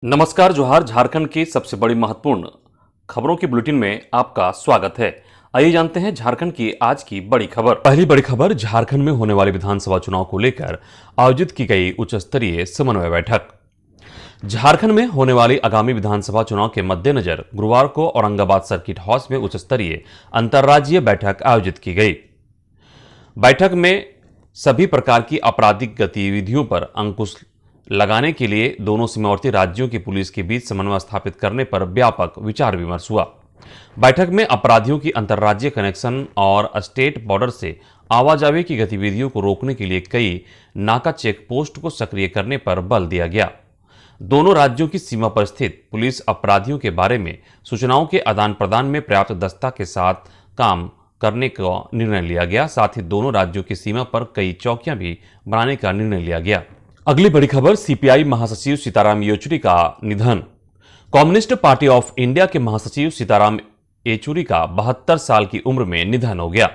नमस्कार जोहार। झारखंड की सबसे बड़ी महत्वपूर्ण खबरों की बुलेटिन में आपका स्वागत है। आइए जानते हैं झारखंड की आज की बड़ी खबर। पहली बड़ी खबर, झारखंड में होने वाले विधानसभा चुनाव को लेकर आयोजित की गई उच्च स्तरीय समन्वय बैठक। झारखंड में होने वाली आगामी विधानसभा चुनाव के मद्देनजर गुरुवार को औरंगाबाद सर्किट हाउस में उच्च स्तरीय अंतर्राज्यीय बैठक आयोजित की गई। बैठक में सभी प्रकार की आपराधिक गतिविधियों पर अंकुश लगाने के लिए दोनों सीमावर्ती राज्यों की पुलिस के बीच समन्वय स्थापित करने पर व्यापक विचार विमर्श हुआ। बैठक में अपराधियों की अंतर्राज्यीय कनेक्शन और स्टेट बॉर्डर से आवाजाही की गतिविधियों को रोकने के लिए कई नाका चेक पोस्ट को सक्रिय करने पर बल दिया गया। दोनों राज्यों की सीमा पर स्थित पुलिस अपराधियों के बारे में सूचनाओं के आदान प्रदान में पर्याप्त दक्षता के साथ काम करने का निर्णय लिया गया। साथ ही दोनों राज्यों की सीमा पर कई चौकियां भी बनाने का निर्णय लिया गया। अगली बड़ी खबर, सीपीआई महासचिव सीताराम येचुरी का निधन। कम्युनिस्ट पार्टी ऑफ इंडिया के महासचिव सीताराम येचुरी का 72 साल की उम्र में निधन हो गया।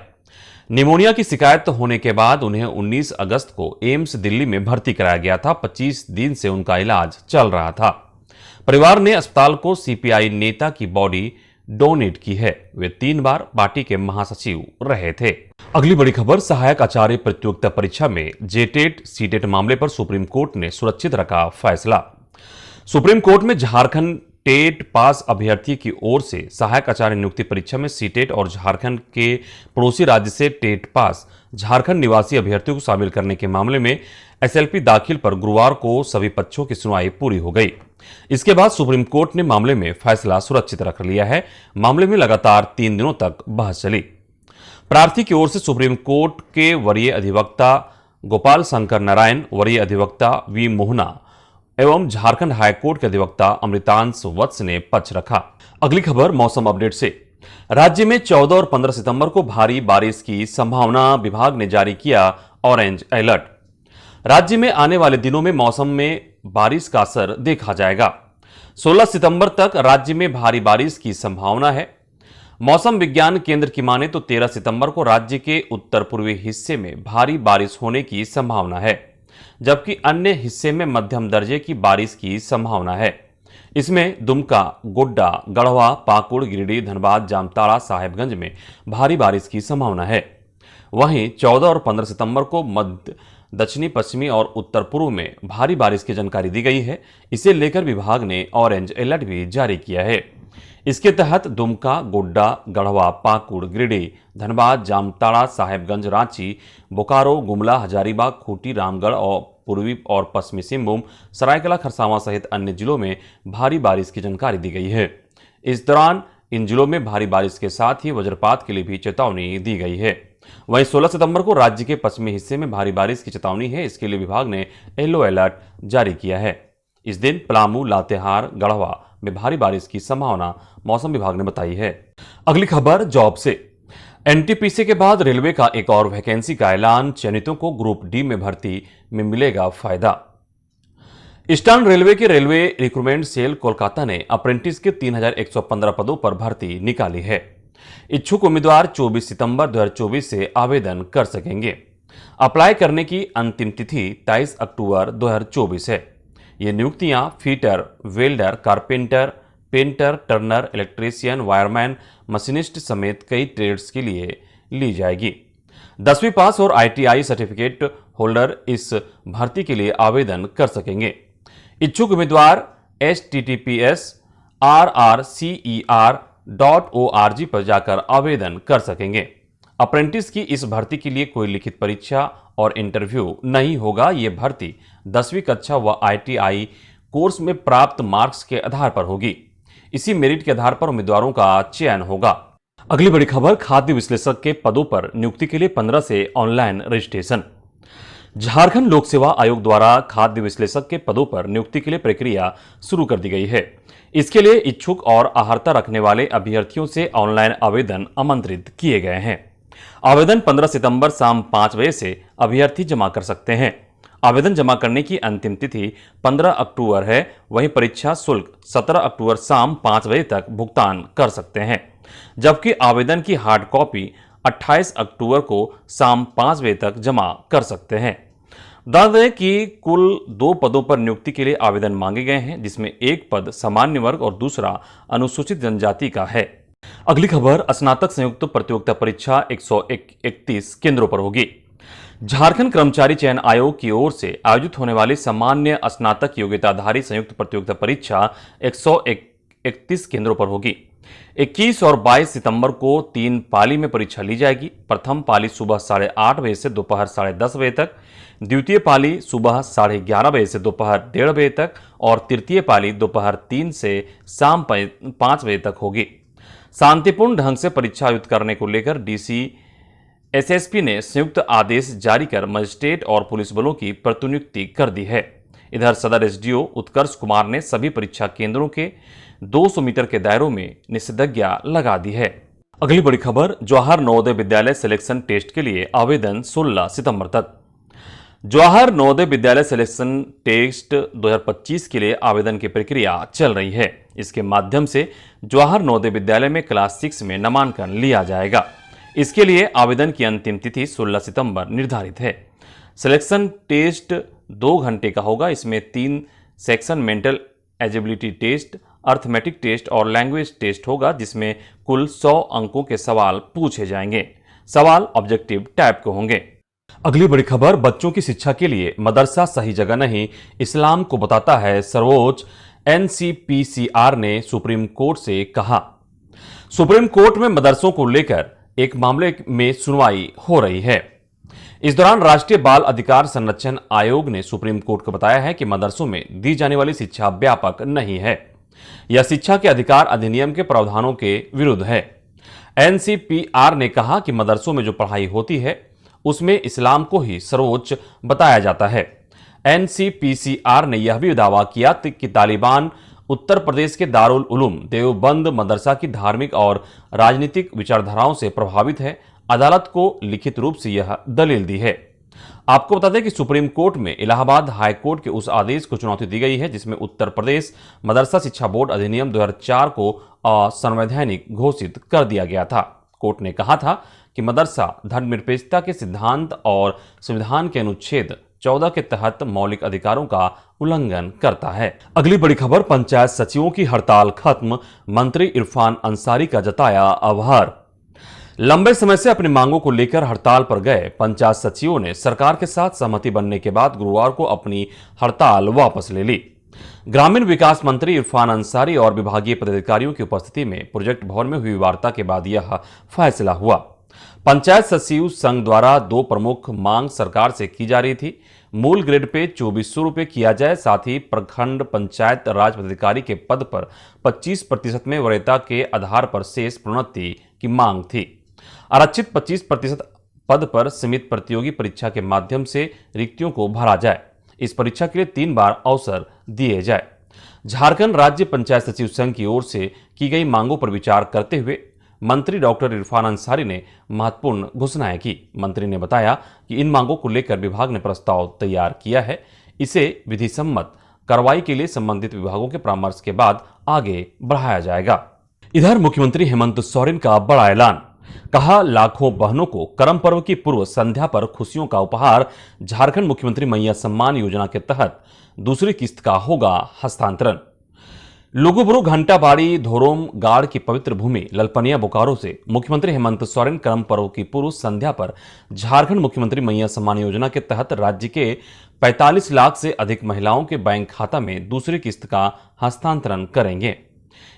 निमोनिया की शिकायत होने के बाद उन्हें 19 अगस्त को एम्स दिल्ली में भर्ती कराया गया था। 25 दिन से उनका इलाज चल रहा था। परिवार ने अस्पताल को सीपीआई नेता की बॉडी डोनेट की है। वे 3 बार पार्टी के महासचिव रहे थे। अगली बड़ी खबर, सहायक आचार्य प्रतियोगिता परीक्षा में जेटेट सीटेट मामले पर सुप्रीम कोर्ट ने सुरक्षित रखा फैसला। सुप्रीम कोर्ट में झारखंड टेट पास अभ्यर्थी की ओर से सहायक आचार्य नियुक्ति परीक्षा में सीटेट और झारखंड के पड़ोसी राज्य से टेट पास झारखंड निवासी अभ्यर्थियों को शामिल करने के मामले में एसएलपी दाखिल पर गुरुवार को सभी पक्षों की सुनवाई पूरी हो गई। इसके बाद सुप्रीम कोर्ट ने मामले में फैसला सुरक्षित रख लिया है। मामले में लगातार 3 दिनों तक बहस चली। प्रार्थी की ओर से सुप्रीम कोर्ट के वरीय अधिवक्ता गोपाल शंकर नारायण, वरीय अधिवक्ता वी मोहना एवं झारखंड हाईकोर्ट के अधिवक्ता अमृतांश वत्स ने पक्ष रखा। अगली खबर मौसम अपडेट से। राज्य में 14 और 15 सितंबर को भारी बारिश की संभावना, विभाग ने जारी किया ऑरेंज अलर्ट। राज्य में आने वाले दिनों में मौसम में बारिश का असर देखा जाएगा। 16 सितंबर तक राज्य में भारी बारिश की संभावना है। मौसम विज्ञान केंद्र की माने तो 13 सितंबर को राज्य के उत्तर पूर्वी हिस्से में भारी बारिश होने की संभावना है, जबकि अन्य हिस्से में मध्यम दर्जे की बारिश की संभावना है। इसमें दुमका, गोड्डा, गढ़वा, पाकुड़, गिरिडीह, धनबाद, जामताड़ा, साहेबगंज में भारी बारिश की संभावना है। वहीं 14 और 15 सितंबर को मध्य, दक्षिणी, पश्चिमी और उत्तर पूर्व में भारी बारिश की जानकारी दी गई है। इसे लेकर विभाग ने ऑरेंज अलर्ट भी जारी किया है। इसके तहत दुमका, गोड्डा, गढ़वा, पाकुड़, गिरिडीह, धनबाद, जामताड़ा, साहेबगंज, रांची, बोकारो, गुमला, हजारीबाग, खूंटी, रामगढ़ और पूर्वी और पश्चिमी सिंहभूम, सरायकेला खरसावां सहित अन्य जिलों में भारी बारिश की जानकारी दी गई है। इस दौरान इन जिलों में भारी बारिश के साथ ही वज्रपात के लिए भी चेतावनी दी गई है। वहीं 16 सितंबर को राज्य के पश्चिमी हिस्से में भारी बारिश की चेतावनी है। इसके लिए विभाग ने येलो अलर्ट जारी किया है। इस दिन पलामू, लातेहार, गढ़वा में भारी बारिश की संभावना मौसम विभाग ने बताई है। अगली खबर जॉब से। एनटीपीसी के बाद रेलवे का एक और वैकेंसी का ऐलान। चयनितों को ग्रुप डी में भर्ती में मिलेगा फायदा। ईस्टर्न रेलवे के रेलवे रिक्रूटमेंट सेल कोलकाता ने अप्रेंटिस के 3115 पदों पर भर्ती निकाली है। इच्छुक उम्मीदवार 24 सितंबर 2024 से आवेदन कर सकेंगे। अप्लाई करने की अंतिम तिथि 23 अक्टूबर 2024 है। ये नियुक्तियां fitter, welder, carpenter, painter, Turner, electrician, wireman, machinist समेत कई ट्रेड्स के लिए ली जाएगी। 10वीं पास और आईटीआई सर्टिफिकेट होल्डर इस भर्ती के लिए आवेदन कर सकेंगे। इच्छुक उम्मीदवार https://rrcer.org पर जाकर आवेदन कर सकेंगे। अप्रेंटिस की इस भर्ती के लिए कोई लिखित परीक्षा और इंटरव्यू नहीं होगा। यह भर्ती 10वीं कक्षा व आईटीआई कोर्स में प्राप्त मार्क्स के आधार पर होगी। इसी मेरिट के आधार पर उम्मीदवारों का चयन होगा। अगली बड़ी खबर, खाद्य विश्लेषक के पदों पर नियुक्ति के लिए 15 से ऑनलाइन रजिस्ट्रेशन। झारखंड लोक सेवा आयोग द्वारा खाद्य विश्लेषक के पदों पर नियुक्ति के लिए प्रक्रिया शुरू कर दी गई है। इसके लिए इच्छुक और अहर्ता रखने वाले अभ्यर्थियों से ऑनलाइन आवेदन आमंत्रित किए गए हैं। आवेदन 15 सितंबर शाम 5 बजे से अभ्यर्थी जमा कर सकते हैं। आवेदन जमा करने की अंतिम तिथि 15 अक्टूबर है। वहीं परीक्षा शुल्क 17 अक्टूबर शाम 5 बजे तक भुगतान कर सकते हैं, जबकि आवेदन की हार्ड कॉपी 28 अक्टूबर को शाम 5 बजे तक जमा कर सकते हैं। बता दें कि कुल 2 पदों पर नियुक्ति के लिए आवेदन मांगे गए हैं, जिसमें एक पद सामान्य वर्ग और दूसरा अनुसूचित जनजाति का है। अगली खबर, स्नातक संयुक्त प्रतियोगिता परीक्षा 131 केंद्रों पर होगी। झारखंड कर्मचारी चयन आयोग की ओर से आयोजित होने वाली सामान्य स्नातक योग्यताधारी संयुक्त प्रतियोगिता परीक्षा 131 केंद्रों पर होगी। 21 और 22 सितंबर को 3 पाली में परीक्षा ली जाएगी। प्रथम पाली सुबह 8:30 बजे से दोपहर 10:30 बजे तक, द्वितीय पाली सुबह 11:30 बजे से दोपहर 1:30 बजे तक और तृतीय पाली दोपहर 3 से शाम 5 बजे तक होगी। शांतिपूर्ण ढंग से परीक्षा आयोजित करने को लेकर डीसी एसएसपी ने संयुक्त आदेश जारी कर मजिस्ट्रेट और पुलिस बलों की प्रतिनियुक्ति कर दी है। इधर सदर एसडीओ उत्कर्ष कुमार ने सभी परीक्षा केंद्रों के 200 मीटर के दायरों में निषेधाज्ञा लगा दी है। अगली बड़ी खबर, जवाहर नवोदय विद्यालय सिलेक्शन टेस्ट के लिए आवेदन 16 सितंबर तक। जवाहर नवोदय विद्यालय सिलेक्शन टेस्ट 2025 के लिए आवेदन की प्रक्रिया चल रही है। इसके माध्यम से जवाहर नवोदय विद्यालय में क्लास 6 में नामांकन लिया जाएगा। इसके लिए आवेदन की अंतिम तिथि 16 सितंबर निर्धारित है। सिलेक्शन टेस्ट 2 घंटे का होगा। इसमें 3 section mental ability test, arithmetic test और लैंग्वेज टेस्ट होगा, जिसमें कुल 100 अंकों के सवाल पूछे जाएंगे। सवाल ऑब्जेक्टिव टाइप के होंगे। अगली बड़ी खबर, बच्चों की शिक्षा के लिए मदरसा सही जगह नहीं, इस्लाम को बताता है सर्वोच्च। एनसीपीसीआर ने सुप्रीम कोर्ट से कहा। सुप्रीम कोर्ट में मदरसों को लेकर एक मामले में सुनवाई हो रही है। इस दौरान राष्ट्रीय बाल अधिकार संरक्षण आयोग ने सुप्रीम कोर्ट को बताया है कि मदरसों में दी जाने वाली शिक्षा व्यापक नहीं है। यह शिक्षा के अधिकार अधिनियम के प्रावधानों के विरुद्ध है। एनसीपीआर ने कहा कि मदरसों में जो पढ़ाई होती है उसमें इस्लाम को ही सर्वोच्च बताया जाता है। एनसीपीसीआर ने यह भी दावा किया कि तालिबान उत्तर प्रदेश के दारुल उलूम देवबंद मदरसा की धार्मिक और राजनीतिक विचारधाराओं से प्रभावित है। अदालत को लिखित रूप से यह दलील दी है। आपको बता दें कि सुप्रीम कोर्ट में इलाहाबाद हाई कोर्ट के उस आदेश को चुनौती दी गई है जिसमें उत्तर प्रदेश मदरसा शिक्षा बोर्ड अधिनियम 2004 को असंवैधानिक घोषित कर दिया गया था। कोर्ट ने कहा था कि मदरसा धर्मनिरपेक्षता के सिद्धांत और संविधान के अनुच्छेद 14 के तहत मौलिक अधिकारों का उल्लंघन करता है। अगली बड़ी खबर, पंचायत सचिवों की हड़ताल खत्म, मंत्री इरफान अंसारी का जताया आभार। लंबे समय से अपनी मांगों को लेकर हड़ताल पर गए पंचायत सचिवों ने सरकार के साथ सहमति बनने के बाद गुरुवार को अपनी हड़ताल वापस ले ली। ग्रामीण विकास मंत्री इरफान अंसारी और विभागीय पदाधिकारियों की उपस्थिति में प्रोजेक्ट भवन में हुई वार्ता के बाद यह फैसला हुआ। पंचायत सचिव संघ द्वारा 2 प्रमुख मांग सरकार से की जा रही थी। मूल ग्रेड पे 2400 रुपये किया जाए, साथ ही प्रखंड पंचायत राज पदाधिकारी के पद पर 25% में वरीयता के आधार पर शेष प्रोन्नति की मांग थी। आरक्षित 25% पद पर सीमित प्रतियोगी परीक्षा के माध्यम से रिक्तियों को भरा जाए। इस परीक्षा के लिए 3 बार अवसर दिए जाए। झारखंड राज्य पंचायत सचिव संघ की ओर से की गई मांगों पर विचार करते हुए मंत्री डॉक्टर इरफान अंसारी ने महत्वपूर्ण घोषणाएं की। मंत्री ने बताया कि इन मांगों को लेकर विभाग ने प्रस्ताव तैयार किया है। इसे विधि सम्मत कार्रवाई के लिए संबंधित विभागों के परामर्श के बाद आगे बढ़ाया जाएगा। इधर मुख्यमंत्री हेमंत सोरेन का बड़ा ऐलान, कहा लाखों बहनों को करम पर्व की पूर्व संध्या पर खुशियों का उपहार। झारखंड मुख्यमंत्री मैया सम्मान योजना के तहत दूसरी किस्त का होगा हस्तांतरण। लुगुबुरु घंटाबाड़ी धोरोम गाड़ की पवित्र भूमि ललपनिया बोकारो से मुख्यमंत्री हेमंत सोरेन करम पर्व की पूर्व संध्या पर झारखंड मुख्यमंत्री मैया सम्मान योजना के तहत राज्य के 45 लाख से अधिक महिलाओं के बैंक खाता में दूसरी किस्त का हस्तांतरण करेंगे।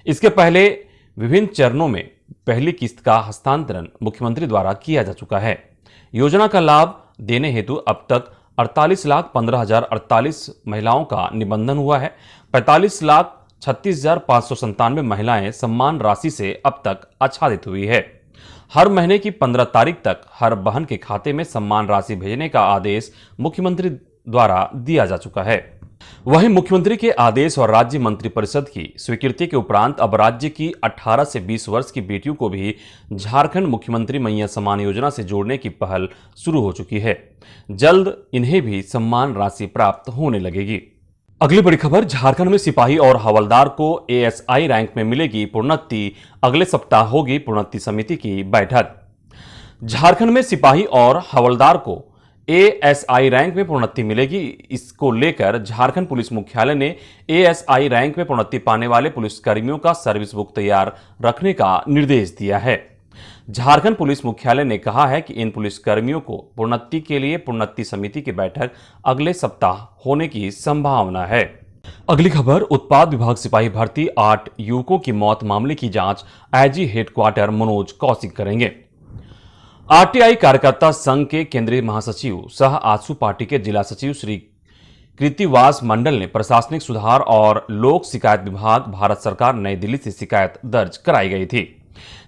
इसके पहले विभिन्न चरणों में पहली किस्त का हस्तांतरण मुख्यमंत्री द्वारा किया जा चुका है। योजना का लाभ देने हेतु अब तक 48,15,048 महिलाओं का निबंधन हुआ है। 45,36,597 महिलाएं सम्मान राशि से अब तक आच्छादित हुई है। हर महीने की 15 तारीख तक हर बहन के खाते में सम्मान राशि भेजने का आदेश मुख्यमंत्री द्वारा दिया जा चुका है। वहीं मुख्यमंत्री के आदेश और राज्य मंत्रिपरिषद की स्वीकृति के उपरांत अब राज्य की 18 से 20 वर्ष की बेटियों को भी झारखंड मुख्यमंत्री मैया सम्मान योजना से जोड़ने की पहल शुरू हो चुकी है। जल्द इन्हें भी सम्मान राशि प्राप्त होने लगेगी। अगली बड़ी खबर, झारखंड में सिपाही और हवलदार को एएसआई रैंक में मिलेगी प्रोन्नति। अगले सप्ताह होगी प्रोन्नति समिति की बैठक। झारखंड में सिपाही और हवलदार को एएसआई रैंक में प्रोन्नति मिलेगी। इसको लेकर झारखंड पुलिस मुख्यालय ने एएसआई रैंक में प्रोन्नति पाने वाले पुलिसकर्मियों का सर्विस बुक तैयार रखने का निर्देश दिया है। झारखंड पुलिस मुख्यालय ने कहा है कि इन पुलिसकर्मियों को प्रोन्नति के लिए प्रोन्नति समिति की बैठक अगले सप्ताह होने की संभावना है। अगली खबर, उत्पाद विभाग सिपाही भर्ती 8 युवकों की मौत मामले की जांच आईजी हेडक्वार्टर मनोज कौशिक करेंगे। आरटीआई कार्यकर्ता संघ के केंद्रीय महासचिव सह आजसू पार्टी के जिला सचिव श्री कृतिवास मंडल ने प्रशासनिक सुधार और लोक शिकायत विभाग भारत सरकार नई दिल्ली से शिकायत दर्ज कराई गई थी,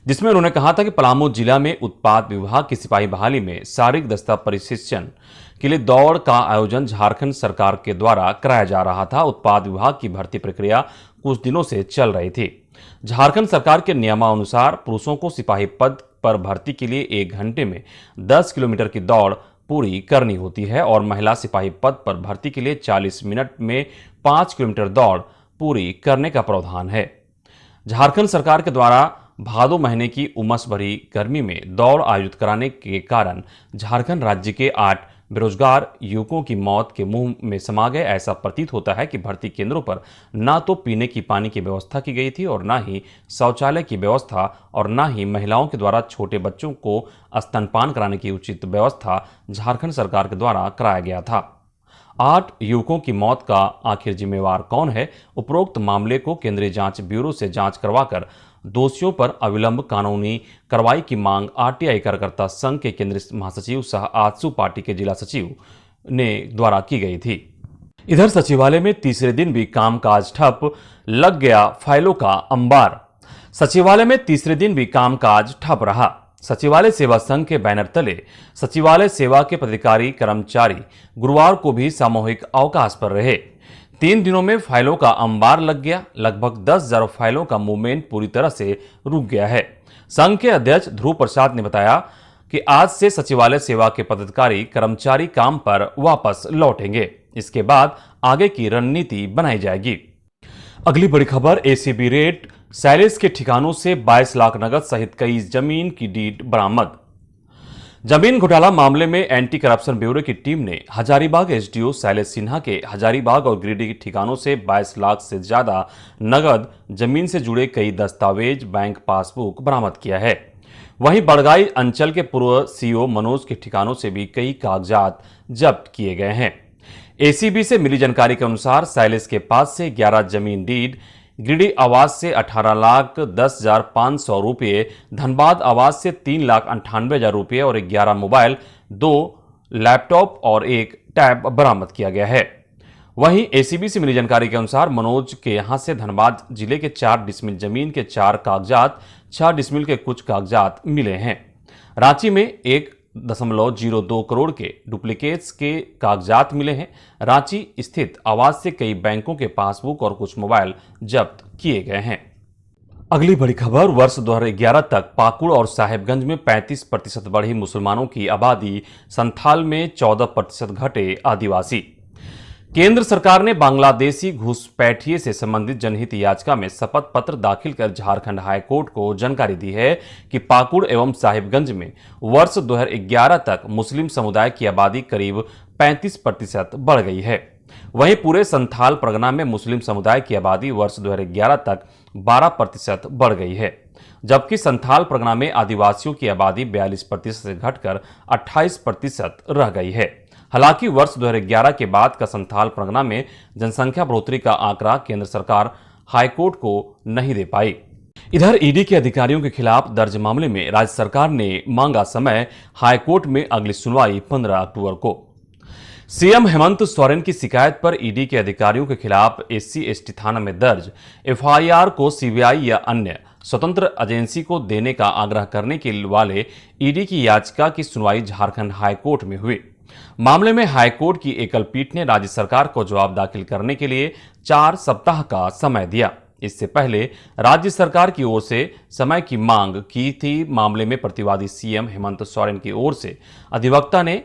जिसमें उन्होंने कहा था कि पलामू जिला में उत्पाद विभाग की सिपाही बहाली में शारीरिक दस्ता प्रशिक्षण के लिए दौड़ का आयोजन झारखंड सरकार के द्वारा कराया जा रहा था। उत्पाद विभाग की भर्ती प्रक्रिया कुछ दिनों से चल रही थी। झारखंड सरकार के नियमानुसार पुरुषों को सिपाही पद पर भर्ती के लिए 1 घंटे में 10 किलोमीटर की दौड़ पूरी करनी होती है और महिला सिपाही पद पर भर्ती के लिए 40 मिनट में 5 किलोमीटर दौड़ पूरी करने का प्रावधान है। झारखंड सरकार के द्वारा भादो महीने की उमस भरी गर्मी में दौड़ आयोजित कराने के कारण झारखंड राज्य के 8 बेरोजगार युवकों की मौत के मुंह में समा गए। ऐसा प्रतीत होता है कि भर्ती केंद्रों पर ना तो पीने की पानी की व्यवस्था की गई थी और ना ही शौचालय की व्यवस्था और ना ही महिलाओं के द्वारा छोटे बच्चों को स्तनपान कराने की उचित व्यवस्था झारखंड सरकार के द्वारा कराया गया था। 8 युवकों की मौत का आखिर जिम्मेवार कौन है? उपरोक्त मामले को केंद्रीय जांच ब्यूरो से जांच करवाकर दोषियों पर अविलंब कानूनी कार्रवाई की मांग आरटीआई कार्यकर्ता संघ के केंद्रीय महासचिव सह आजसू पार्टी के जिला सचिव ने द्वारा की गई थी। इधर सचिवालय में तीसरे दिन भी कामकाज ठप, लग गया फाइलों का अंबार। सचिवालय में तीसरे दिन भी कामकाज ठप रहा। सचिवालय सेवा संघ के बैनर तले सचिवालय सेवा के पदाधिकारी कर्मचारी गुरुवार को भी सामूहिक अवकाश पर रहे। 3 दिनों में फाइलों का अंबार लग गया। लगभग 10,000 फाइलों का मूवमेंट पूरी तरह से रुक गया है। संघ के अध्यक्ष ध्रुव प्रसाद ने बताया कि आज से सचिवालय सेवा के पदाधिकारी कर्मचारी काम पर वापस लौटेंगे। इसके बाद आगे की रणनीति बनाई जाएगी। अगली बड़ी खबर, एसीबी रेड, शैलेश के ठिकानों से 22 लाख नगद सहित कई जमीन की डीड बरामद। जमीन घोटाला मामले में एंटी करप्शन ब्यूरो की टीम ने हजारीबाग एसडीओ शैलेश सिन्हा के हजारीबाग और गिरिडीह ठिकानों से 22 लाख से ज्यादा नगद, जमीन से जुड़े कई दस्तावेज, बैंक पासबुक बरामद किया है। वहीं बड़गाई अंचल के पूर्व सीओ मनोज के ठिकानों से भी कई कागजात जब्त किए गए हैं। एसीबी से मिली जानकारी के अनुसार शैलेश के पास से 11 जमीन डीड, गिरिडीह आवास से 18,10,500 रुपये, धनबाद आवास से 3,98,000 रुपये और 11 मोबाइल, 2 लैपटॉप और 1 टैब बरामद किया गया है। वहीं एसीबी से मिली जानकारी के अनुसार मनोज के यहां से धनबाद जिले के 4 डिसमिल जमीन के 4 कागजात, 6 डिसमिल के कुछ कागजात मिले हैं। रांची में 1.02 करोड़ के डुप्लीकेट्स के कागजात मिले हैं। रांची स्थित आवास से कई बैंकों के पासबुक और कुछ मोबाइल जब्त किए गए हैं। अगली बड़ी खबर, वर्ष 2011 तक पाकुड़ और साहेबगंज में 35% बढ़ी मुसलमानों की आबादी, संथाल में 14% घटे आदिवासी। केंद्र सरकार ने बांग्लादेशी घुसपैठिए से संबंधित जनहित याचिका में शपथ पत्र दाखिल कर झारखंड हाई कोर्ट को जानकारी दी है कि पाकुड़ एवं साहिबगंज में वर्ष 2011 तक मुस्लिम समुदाय की आबादी करीब 35% बढ़ गई है। वहीं पूरे संथाल परगना में मुस्लिम समुदाय की आबादी वर्ष 2011 तक 12% बढ़ गई है, जबकि संथाल परगना में आदिवासियों की आबादी 42% से घटकर 28% रह गई है। हालांकि वर्ष 2011 के बाद का संथाल परगना में जनसंख्या बढ़ोतरी का आंकड़ा केंद्र सरकार हाईकोर्ट को नहीं दे पाई। इधर ईडी के अधिकारियों के खिलाफ दर्ज मामले में राज्य सरकार ने मांगा समय, हाईकोर्ट में अगली सुनवाई 15 अक्टूबर को। सीएम हेमंत सोरेन की शिकायत पर ईडी के अधिकारियों के खिलाफ SC/ST थाना में दर्ज एफआईआर को सीबीआई या अन्य स्वतंत्र एजेंसी को देने का आग्रह करने के वाले ईडी की याचिका की सुनवाई झारखंड हाईकोर्ट में हुई। मामले में हाईकोर्ट की एकल पीठ ने राज्य सरकार को जवाब दाखिल करने के लिए 4 सप्ताह का समय दिया। इससे पहले राज्य सरकार की ओर से समय की मांग की थी। मामले में प्रतिवादी सीएम हेमंत सोरेन की ओर से अधिवक्ता ने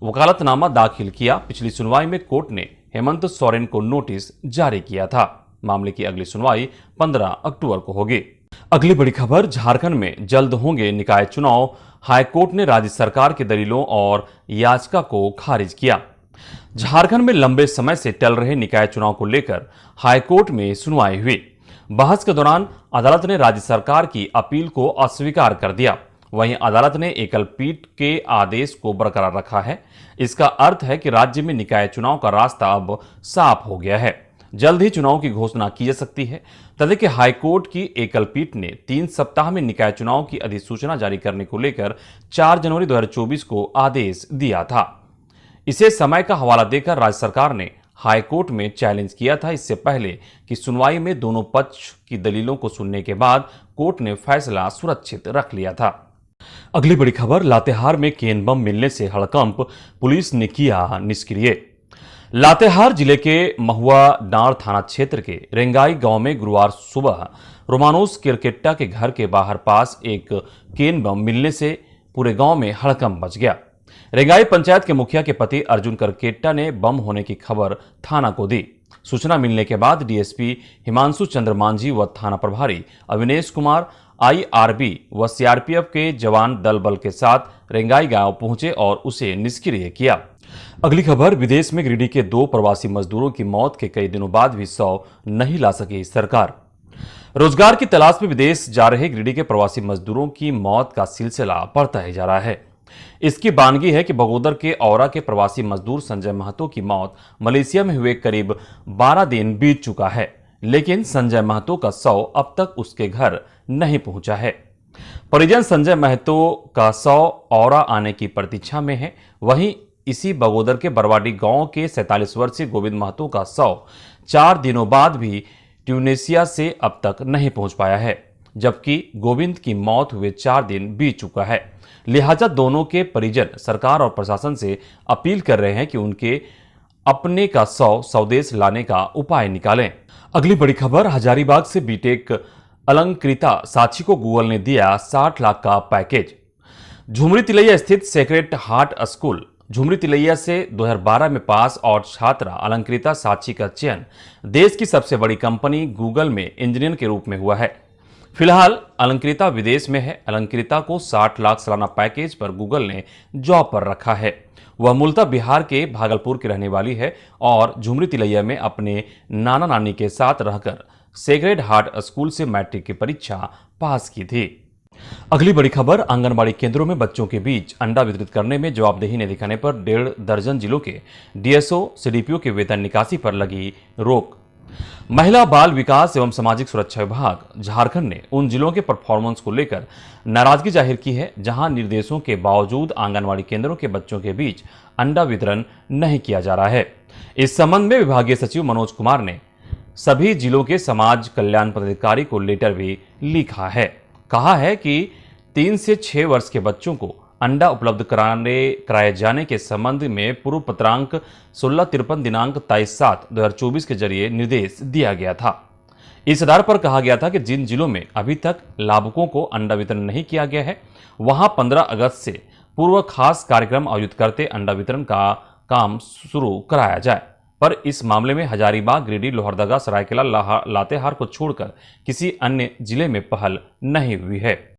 वकालतनामा दाखिल किया। पिछली सुनवाई में कोर्ट ने हेमंत सोरेन को नोटिस जारी किया था। मामले की अगली सुनवाई 15 अक्टूबर को होगी। अगली बड़ी खबर, झारखंड में जल्द होंगे निकाय चुनाव। हाईकोर्ट ने राज्य सरकार की दलीलों और याचिका को खारिज किया। झारखंड में लंबे समय से टल रहे निकाय चुनाव को लेकर हाईकोर्ट में सुनवाई हुई। बहस के दौरान अदालत ने राज्य सरकार की अपील को अस्वीकार कर दिया। वहीं अदालत ने एकल पीठ के आदेश को बरकरार रखा है। इसका अर्थ है कि राज्य में निकाय चुनाव का रास्ता अब साफ हो गया है। जल्द ही चुनाव की घोषणा की जा सकती है। तभी कि हाईकोर्ट की एकल पीठ ने 3 सप्ताह में निकाय चुनाव की अधिसूचना जारी करने को लेकर 4 जनवरी 2024 को आदेश दिया था। इसे समय का हवाला देकर राज्य सरकार ने हाईकोर्ट में चैलेंज किया था। इससे पहले कि सुनवाई में दोनों पक्ष की दलीलों को सुनने के बाद कोर्ट ने फैसला सुरक्षित रख लिया था। अगली बड़ी खबर, लातेहार में केन बम मिलने से हड़कंप, पुलिस ने किया निष्क्रिय। लातेहार जिले के महुआ डांड़ थाना क्षेत्र के रेंगाई गांव में गुरुवार सुबह रोमानोस किरकेट्टा के घर के बाहर पास एक केन बम मिलने से पूरे गांव में हड़कंप मच गया। रेंगाई पंचायत के मुखिया के पति अर्जुन किरकेट्टा ने बम होने की खबर थाना को दी। सूचना मिलने के बाद डीएसपी हिमांशु चंद्र मांझी व थाना प्रभारी अविनेश कुमार, आईआरबी व सीआरपीएफ के जवान दल बल के साथ रेंगाई गांव पहुंचे और उसे निष्क्रिय किया। अगली खबर, विदेश में गिरिडीह के 2 प्रवासी मजदूरों की मौत के कई दिनों बाद भी 100 नहीं ला सकी सरकार। रोजगार की तलाश में विदेश जा रहे गिरिडीह के प्रवासी मजदूरों की मौत का सिलसिला बढ़ता ही जा रहा है। इसकी बानगी है कि बगोदर के औरा के प्रवासी मजदूर संजय महतो की मौत मलेशिया में हुए करीब 12 दिन बीत चुका है, लेकिन संजय महतो का शव अब तक उसके घर नहीं पहुंचा है। परिजन संजय महतो का शव औरा आने की प्रतीक्षा में है। वहीं इसी बगोदर के बरवाडी गांव के 47 वर्षीय गोविंद महतो का शव 4 दिनों बाद भी ट्यूनेशिया से अब तक नहीं पहुंच पाया है, जबकि गोविंद की मौत हुए 4 दिन बीत चुका है। लिहाजा दोनों के परिजन सरकार और प्रशासन से अपील कर रहे हैं कि उनके अपने का शव स्वदेश लाने का उपाय निकालें। अगली बड़ी खबर, हजारीबाग से बीटेक अलंकृता साक्षी को गूगल ने दिया 60 लाख का पैकेज। झुमरी तिलैया स्थित Sacred Heart School Jhumri Telaiya से 2012 में पास और छात्रा अलंकृता साक्षी का चयन देश की सबसे बड़ी कंपनी गूगल में इंजीनियर के रूप में हुआ है। फिलहाल अलंकृता विदेश में है। अलंकृता को 60 लाख सालाना पैकेज पर गूगल ने जॉब पर रखा है। वह मूलतः बिहार के भागलपुर की रहने वाली है और झुमरी तिलैया में अपने नाना नानी के साथ रहकर सेक्रेड हार्ट स्कूल से मैट्रिक की परीक्षा पास की थी। अगली बड़ी खबर, आंगनबाड़ी केंद्रों में बच्चों के बीच अंडा वितरित करने में जवाबदेही नहीं दिखाने पर 1.5 दर्जन जिलों के डीएसओ सीडीपीओ के वेतन निकासी पर लगी रोक। महिला बाल विकास एवं सामाजिक सुरक्षा विभाग झारखंड ने उन जिलों के परफॉर्मेंस को लेकर नाराजगी जाहिर की है जहां निर्देशों के बावजूद आंगनबाड़ी केंद्रों के बच्चों के बीच अंडा वितरण नहीं किया जा रहा है। इस संबंध में विभागीय सचिव मनोज कुमार ने सभी जिलों के समाज कल्याण पदाधिकारी को लेटर भी लिखा है। कहा है कि 3 से 6 वर्ष के बच्चों को अंडा उपलब्ध कराए जाने के संबंध में पूर्व पत्रांक 1653 दिनांक 23/7/2024 के जरिए निर्देश दिया गया था। इस आधार पर कहा गया था कि जिन जिलों में अभी तक लाभुकों को अंडा वितरण नहीं किया गया है वहां 15 अगस्त से पूर्व खास कार्यक्रम आयोजित करते अंडा वितरण का काम शुरू कराया जाए। पर इस मामले में हजारीबाग, गिरिडीह, लोहरदगा, सरायकेला, लातेहार को छोड़कर किसी अन्य जिले में पहल नहीं हुई है।